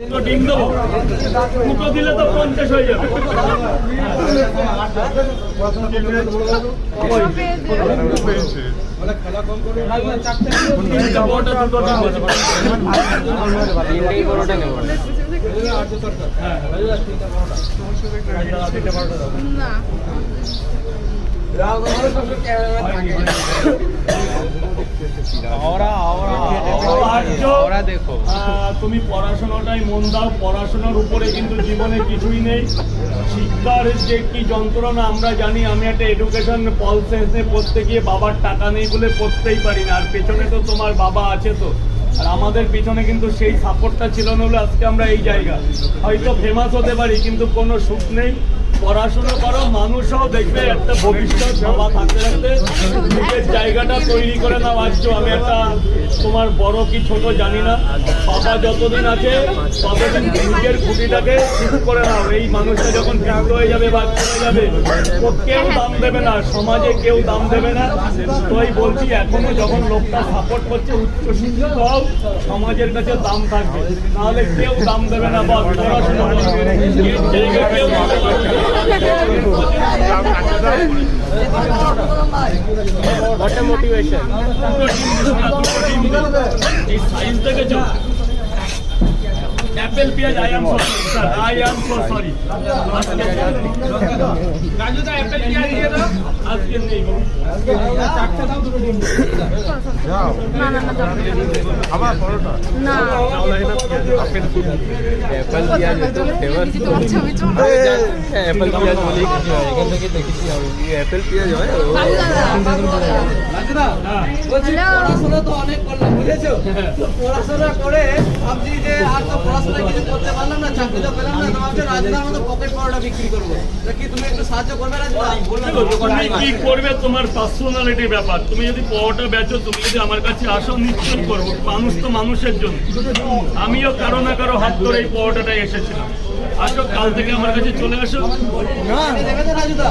ডিম দেবো দুটো দিলে তো 50 হয়ে যাবে। দেখো তুমি পড়াশোনাটাই মন দাও, পড়াশোনার উপরে কিন্তু জীবনে কিছুই নেই। শিক্ষার যে কি যন্ত্রণা আমরা জানি। আমি একটা এডুকেশন পল সায়েন্সে পড়তে গিয়ে বাবার টাকা নেই বলে পড়তেই পারি না, আর পেছনে তো তোমার বাবা আছে তো। আর আমাদের পিছনে কিন্তু সেই সাপোর্টটা ছিল না বলে আজকে আমরা এই জায়গা। হয়তো ফেমাস হতে পারি কিন্তু কোনো সুখ নেই। পড়াশোনা করো, মানুষও দেখবে একটা ভবিষ্যৎ বাবা থাকতে থাকতে নিজের জায়গাটা তৈরি করে নাও। আসছো আমি একটা তোমার বড় কি ছোট জানি না, বাবা যতদিন আছে ততদিন নিজের খুঁটিটাকে ঠিক করে নাও। এই মানুষটা যখন বৃদ্ধ হয়ে যাবে বা চলে যাবে কেউ দাম দেবে না, সমাজে কেউ দাম দেবে না। তাই বলছি এখনো যখন লোকটা সাপোর্ট করছে উচ্চশিক্ষিত হও, সমাজের কাছে দাম থাকবে, নাহলে কেউ দাম দেবে না। বা পড়াশোনা জায়গা কেউ What a motivation! সাইন্স দেখেছো? অ্যাপেল পেঁয়াজ আই এম সো সরি রাজুদা অ্যাপেল পেঁয়াজ দিয়ে দাও। আজকে নেই চারটা দাও, দুটো ডিম দাও। না না না আমার পরোটা না অ্যাপেল পেঁয়াজ তো ফেমাস। তোমার ছবি চল অ্যাপেল পেঁয়াজ বলেই কিছু হয়, এখান থেকে দেখেছি আমি অ্যাপেল পেঁয়াজ হয়। রাজুদা বলছি পড়াশোনা তো অনেক করলাম বুঝেছো, পড়াশোনা করে ভাবছি যে আর তো পড়াশোনা কিছু করতে পারলাম না, চাকরি তো পেলাম না, তো ভাবছি রাজুদার মতো পকেট পরোটা বিক্রি করবো। তা কি তুমি একটু সাহায্য করবে রাজুদা? তুমি কি করবে তোমার পার্সোনালিটি ব্যাপার। তুমি যদি পরোটা বেচো, তুমি যদি আমার কাছে আসো নিশ্চয়ই করবো। মানুষ তো মানুষের জন্য। আমিও কারো না কারো হাত ধরে এই পরোটাটাই এসেছিলাম। আসো, কাল থেকে আমার কাছে চলে আসো। দেবে তো রাজুদা?